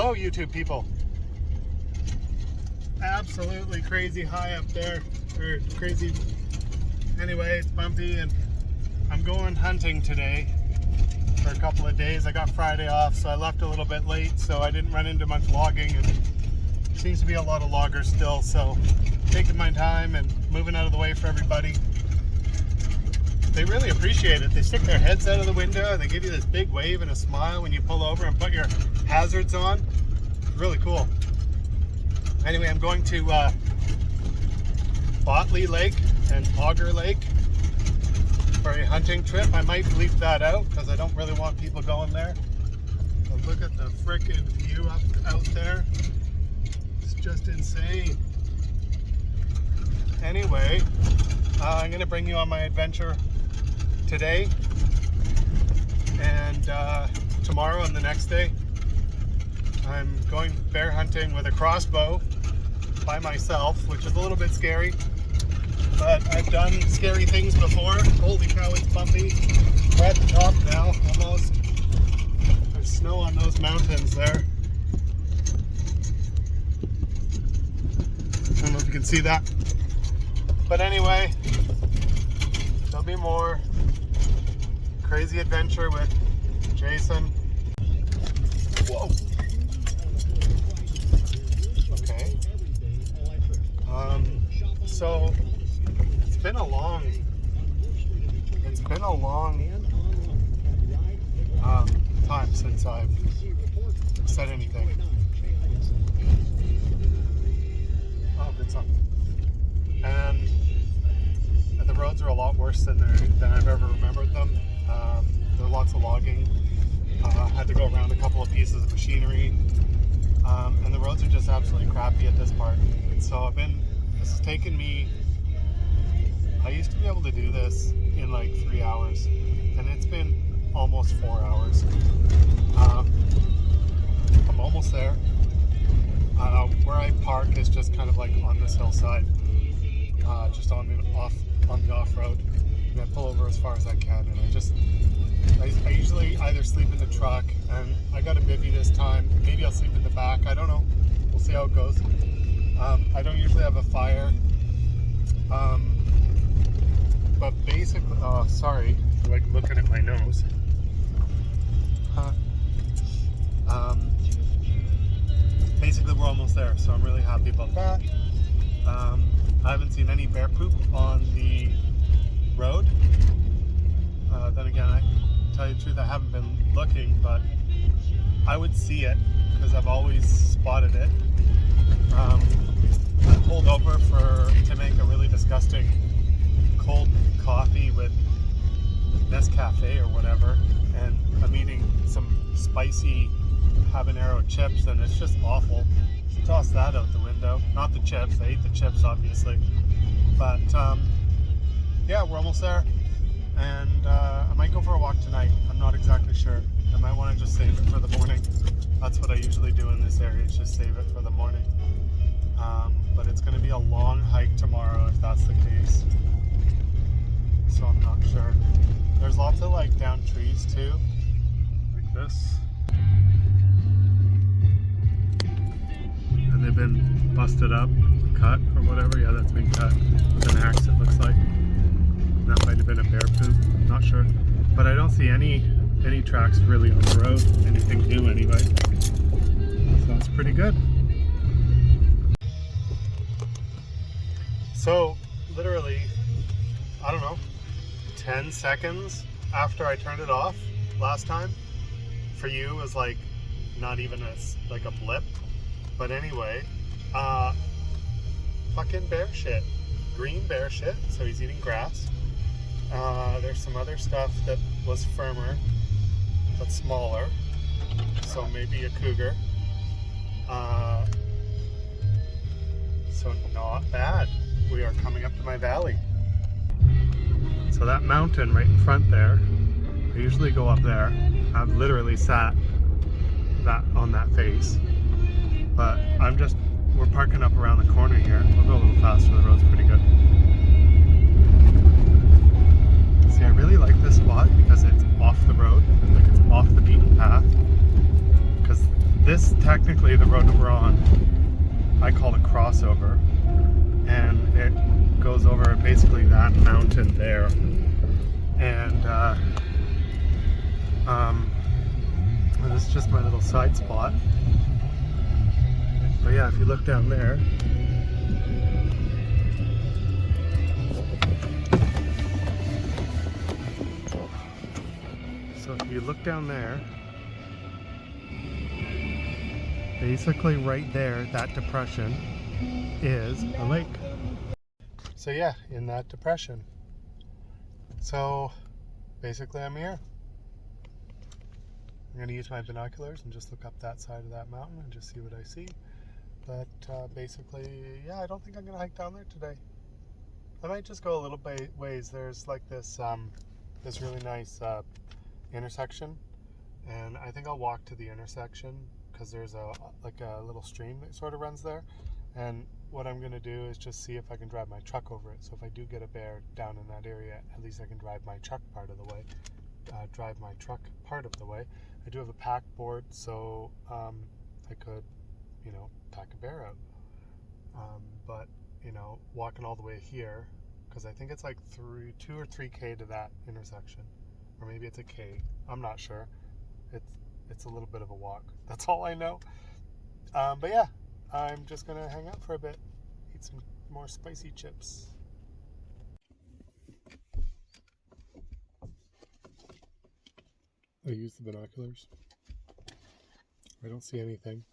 Hello, YouTube people. Absolutely crazy high up there, or crazy. Anyway, it's bumpy, and I'm going hunting today for a couple of days. I got Friday off, so I left a little bit late, so I didn't run into much logging, and seems to be a lot of loggers still, so taking my time and moving out of the way for everybody. They really appreciate it. They stick their heads out of the window and they give you this big wave and a smile when you pull over and put your hazards on. Really cool. Anyway, I'm going to Botley Lake and Auger Lake for a hunting trip. I might bleep that out because I don't really want people going there. But look at the frickin' view out there. It's just insane. Anyway, I'm going to bring you on my adventure today and tomorrow and the next day. I'm going bear hunting with a crossbow by myself, which is a little bit scary, but I've done scary things before. Holy cow, it's bumpy. We're at the top now, almost. There's snow on those mountains there. I don't know if you can see that. But anyway, there'll be more crazy adventure with Jason. Whoa. Okay. So it's been a long time since I've said anything. Oh, good song. And the roads are a lot worse than I've ever remembered them. There are lots of logging. Had to go around a couple of pieces of machinery. And the roads are just absolutely crappy at this part. So this has taken me, I used to be able to do this in like 3 hours. And it's been almost 4 hours. I'm almost there. Where I park is just kind of like on this hillside. Just on the off-road, and I pull over as far as I can, and I usually either sleep in the truck, and I got a bivvy this time. Maybe I'll sleep in the back. I don't know. We'll see how it goes. I don't usually have a fire, but basically, sorry, like looking at my nose. Basically, we're almost there, so I'm really happy about that. I haven't seen any bear poop on the road. Then again, I tell you the truth, I haven't been looking, but I would see it because I've always spotted it. I pulled over to make a really disgusting cold coffee with Nescafe or whatever, and I'm eating some spicy habanero chips, and it's just awful. Toss that out the window. Not the chips. I ate the chips, obviously. But yeah, we're almost there. And I might go for a walk tonight. I'm not exactly sure. I might want to just save it for the morning. That's what I usually do in this area, is just save it for the morning. But it's going to be a long hike tomorrow if that's the case. So I'm not sure. There's lots of like down trees too. Like this. And they've been busted up, cut, or whatever. Yeah, that's been cut with an axe, it looks like. That might have been a bear poop, not sure. But I don't see any tracks really on the road, anything new anyway. So that's pretty good. So, literally, I don't know, 10 seconds after I turned it off last time, for you was like not even like a blip. But anyway, fucking bear shit. Green bear shit, so he's eating grass. There's some other stuff that was firmer, but smaller. So maybe a cougar. So not bad. We are coming up to my valley. So that mountain right in front there, I usually go up there. I've literally sat on that face. But we're parking up around the corner here. We'll go a little faster, the road's pretty good. See, I really like this spot because it's off the road, like it's off the beaten path. Because this technically the road that we're on, I call a crossover, and it goes over basically that mountain there, and this is just my little side spot. But yeah, if you look down there, so if you look down there, basically right there, that depression is a lake. So yeah, in that depression. So basically I'm here. I'm going to use my binoculars and just look up that side of that mountain and just see what I see. But basically, yeah, I don't think I'm going to hike down there today. I might just go a little ways. There's like this this really nice intersection, and I think I'll walk to the intersection because there's a little stream that sort of runs there. And what I'm going to do is just see if I can drive my truck over it. So if I do get a bear down in that area, at least I can drive my truck part of the way. I do have a pack board, so I could, pack a bear out. But walking all the way here, because I think it's like 2 or 3K to that intersection, or maybe it's a K. I'm not sure. It's a little bit of a walk. That's all I know. But yeah, I'm just gonna hang out for a bit, eat some more spicy chips. I use the binoculars. I don't see anything,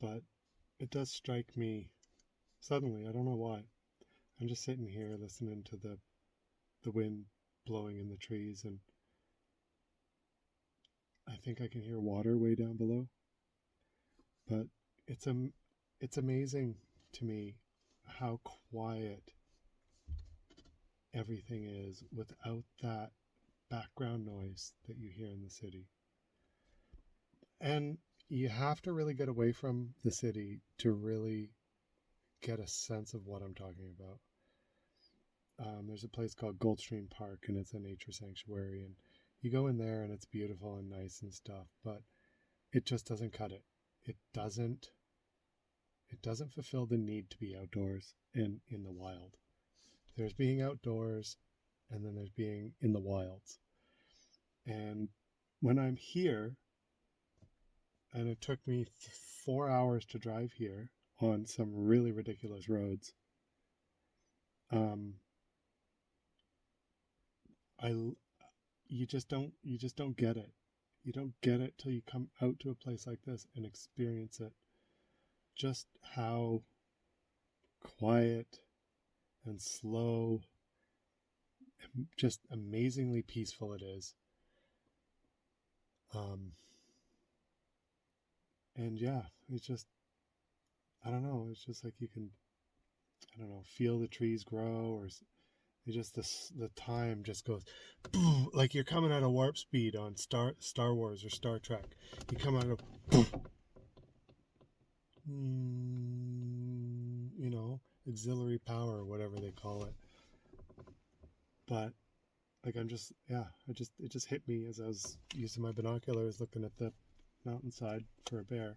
but it does strike me suddenly. I don't know why. I'm just sitting here listening to the wind blowing in the trees, and I think I can hear water way down below. But it's amazing to me how quiet everything is without that background noise that you hear in the city. And you have to really get away from the city to really get a sense of what I'm talking about. There's a place called Goldstream Park, and it's a nature sanctuary, and you go in there and it's beautiful and nice and stuff, but it just doesn't cut it. It doesn't fulfill the need to be outdoors and in the wild. There's being outdoors, and then there's being in the wilds. And when I'm here, and it took me 4 hours to drive here on some really ridiculous roads, you just don't get it. You don't get it till you come out to a place like this and experience it. Just how quiet and slow, just amazingly peaceful it is. And yeah, it's just, I don't know, it's just like you can, feel the trees grow, or it just, the time just goes, boom, like you're coming at a warp speed on Star Wars or Star Trek. You come out of, boom, auxiliary power or whatever they call it. But like it just hit me as I was using my binoculars looking at the mountainside for a bear,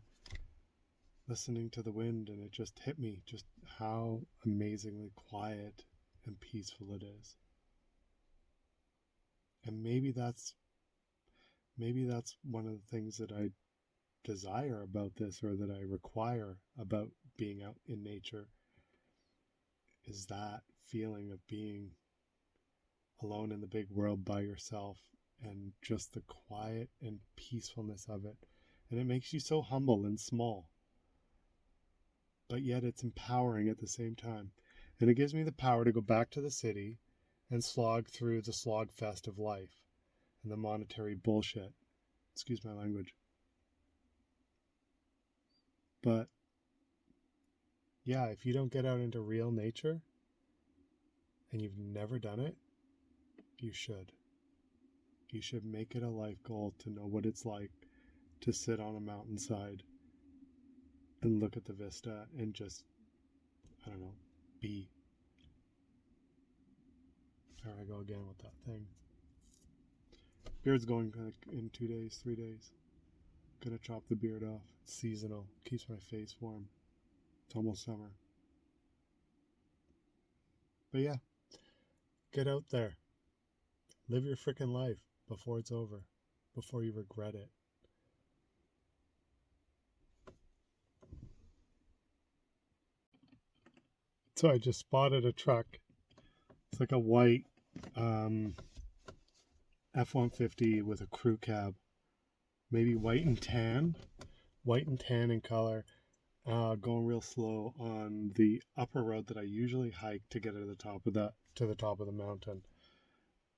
listening to the wind, and it just hit me just how amazingly quiet and peaceful it is. And maybe that's one of the things that I desire about this, or that I require about being out in nature, is that feeling of being alone in the big world by yourself, and just the quiet and peacefulness of it. And it makes you so humble and small, but yet it's empowering at the same time. And it gives me the power to go back to the city and slog through the slog fest of life and the monetary bullshit. Excuse my language. But yeah, if you don't get out into real nature and you've never done it, you should. You should make it a life goal to know what it's like to sit on a mountainside and look at the vista and just, be. There I go again with that thing. Beard's going in 2 days, 3 days. gonna chop the beard off. It's seasonal. Keeps my face warm. It's almost summer. But yeah, get out there. Live your freaking life before it's over. Before you regret it. So I just spotted a truck. It's like a white F-150 with a crew cab. Maybe white and tan. White and tan in color. Going real slow on the upper road that I usually hike to get to the top of the mountain.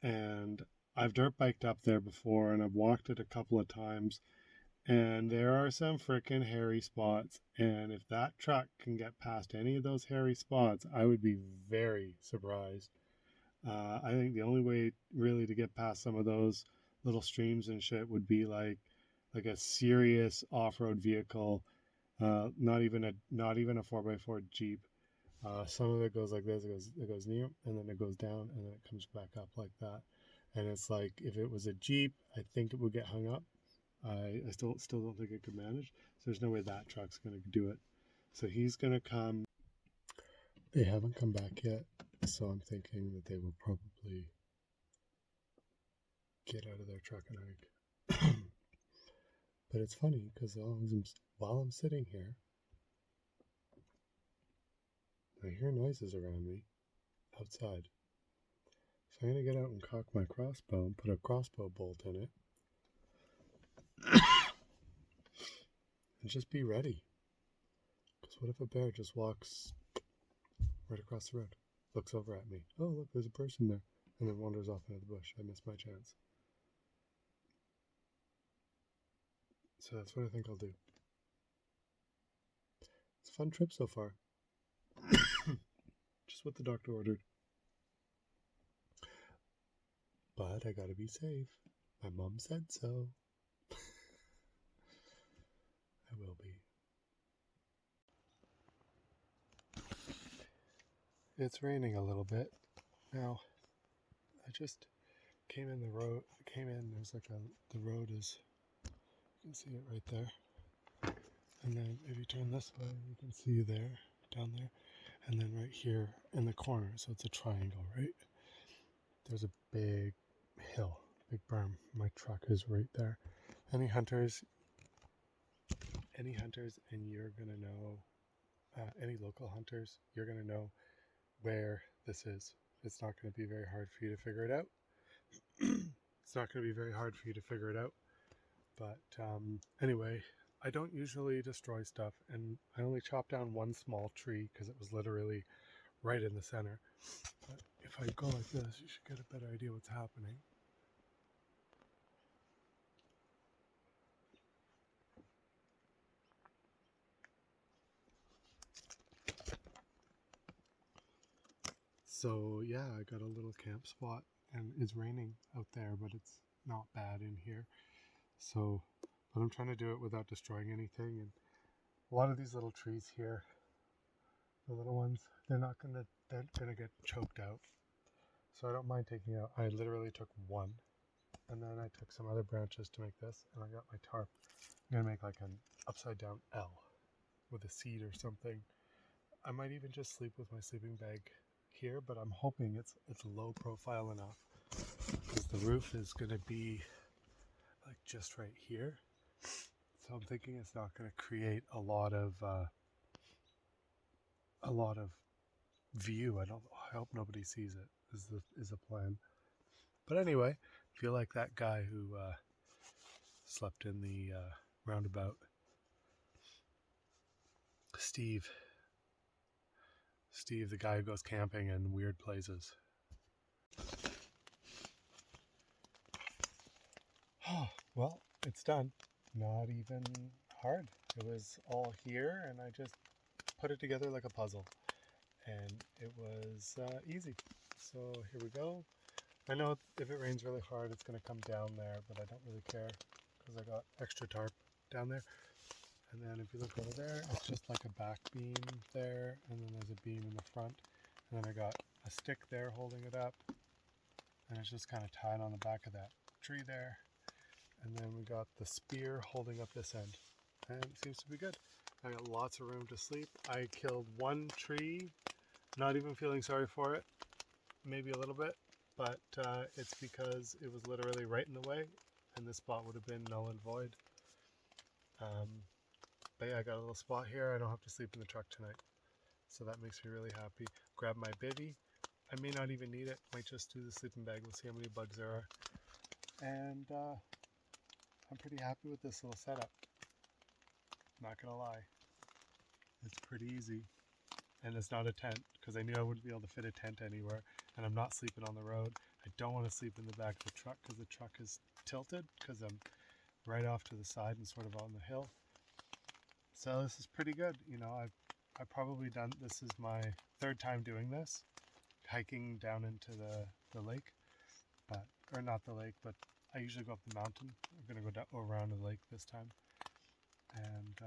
And I've dirt biked up there before, and I've walked it a couple of times, and there are some freaking hairy spots. And if that truck can get past any of those hairy spots, I would be very surprised. I think the only way really to get past some of those little streams and shit would be like a serious off-road vehicle. Not even a 4x4 Jeep. Some of it goes like this. It goes near, and then it goes down, and then it comes back up like that. And it's like, if it was a Jeep, I think it would get hung up. I still don't think it could manage. So there's no way that truck's going to do it. So he's going to come. They haven't come back yet, so I'm thinking that they will probably get out of their truck and hike. But it's funny because while I'm sitting here, I hear noises around me outside. So I'm going to get out and cock my crossbow and put a crossbow bolt in it. And just be ready. Because what if a bear just walks right across the road, looks over at me? Oh, look, there's a person there. And then wanders off into the bush. I missed my chance. So that's what I think I'll do. It's a fun trip so far. Just what the doctor ordered. But I gotta be safe. My mom said so. I will be. It's raining a little bit. Now, I just came in, there's like the road is, you can see it right there. And then if you turn this way, you can see there, down there. And then right here in the corner, so it's a triangle, right? There's a big hill, big berm. My truck is right there. Any hunters, and you're going to know, any local hunters, you're going to know where this is. It's not going to be very hard for you to figure it out. But anyway, I don't usually destroy stuff, and I only chopped down one small tree because it was literally right in the center. But if I go like this, you should get a better idea what's happening. So yeah, I got a little camp spot, and it's raining out there, but it's not bad in here. So, but I'm trying to do it without destroying anything. And a lot of these little trees here, the little ones, they're gonna get choked out. So I don't mind taking out. I literally took one, and then I took some other branches to make this, and I got my tarp. I'm gonna make like an upside down L with a seat or something. I might even just sleep with my sleeping bag here, but I'm hoping it's low profile enough, because the roof is gonna be like just right here. So I'm thinking it's not gonna create a lot of view. I hope nobody sees it. Is a plan. But anyway, I feel like that guy who slept in the roundabout. Steve, the guy who goes camping in weird places. Well, it's done. Not even hard. It was all here, and I just put it together like a puzzle. And it was easy. So here we go. I know if it rains really hard, it's going to come down there, but I don't really care because I got extra tarp down there. And then if you look over there, it's just like a back beam there, and then there's a beam in the front. And then I got a stick there holding it up, and it's just kind of tied on the back of that tree there. And then we got the spear holding up this end. And it seems to be good. I got lots of room to sleep. I killed one tree, not even feeling sorry for it, maybe a little bit, but it's because it was literally right in the way, and this spot would have been null and void. But yeah, I got a little spot here. I don't have to sleep in the truck tonight, so that makes me really happy. Grab my bivvy. I may not even need it. Might just do the sleeping bag. We'll see how many bugs there are. And I'm pretty happy with this little setup. Not gonna lie. It's pretty easy. And it's not a tent, because I knew I wouldn't be able to fit a tent anywhere. And I'm not sleeping on the road. I don't want to sleep in the back of the truck because the truck is tilted, because I'm right off to the side and sort of on the hill. So this is pretty good. You know, I've probably done, this is my third time doing this, hiking down into the lake, or not the lake, but I usually go up the mountain. I'm going to go down around the lake this time. And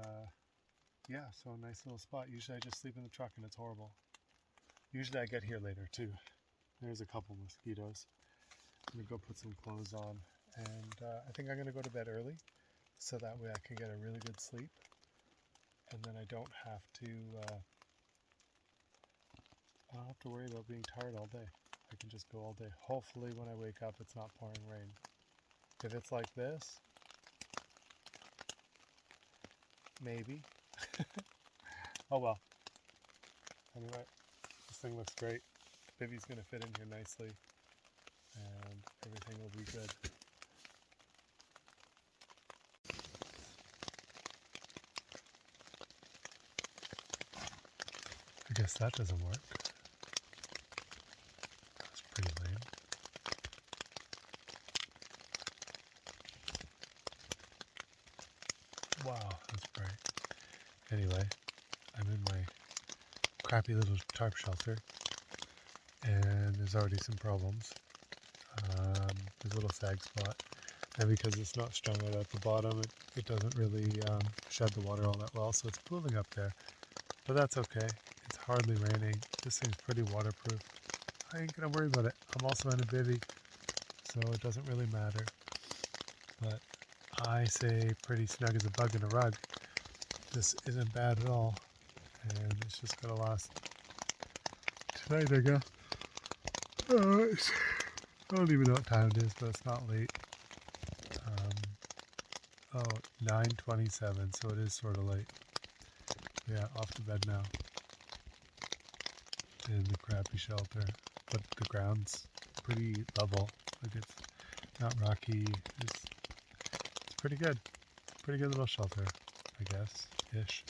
yeah, so a nice little spot. Usually I just sleep in the truck and it's horrible. Usually I get here later too. There's a couple mosquitoes. I'm going to go put some clothes on, and I think I'm going to go to bed early so that way I can get a really good sleep, and then I don't have to worry about being tired all day. I can just go all day. Hopefully when I wake up it's not pouring rain. If it's like this, maybe. Oh well. Anyway, this thing looks great. Bivvy's going to fit in here nicely, and everything will be good. I guess that doesn't work. That's pretty lame. Wow, that's bright. Anyway, I'm in my crappy little tarp shelter, and there's already some problems. There's a little sag spot, and because it's not strung out at the bottom, it doesn't really shed the water all that well, so it's pooling up there. But that's okay. It's hardly raining. This thing's pretty waterproof. I ain't gonna worry about it. I'm also in a bivvy, so it doesn't really matter. But I say pretty snug as a bug in a rug. This isn't bad at all, and it's just gonna last tonight, I guess. I don't even know what time it is, but it's not late. 9:27, so it is sort of late. Yeah, off to bed now. In the crappy shelter, but the ground's pretty level. Like, it's not rocky. It's pretty good. Pretty good little shelter, I guess, ish.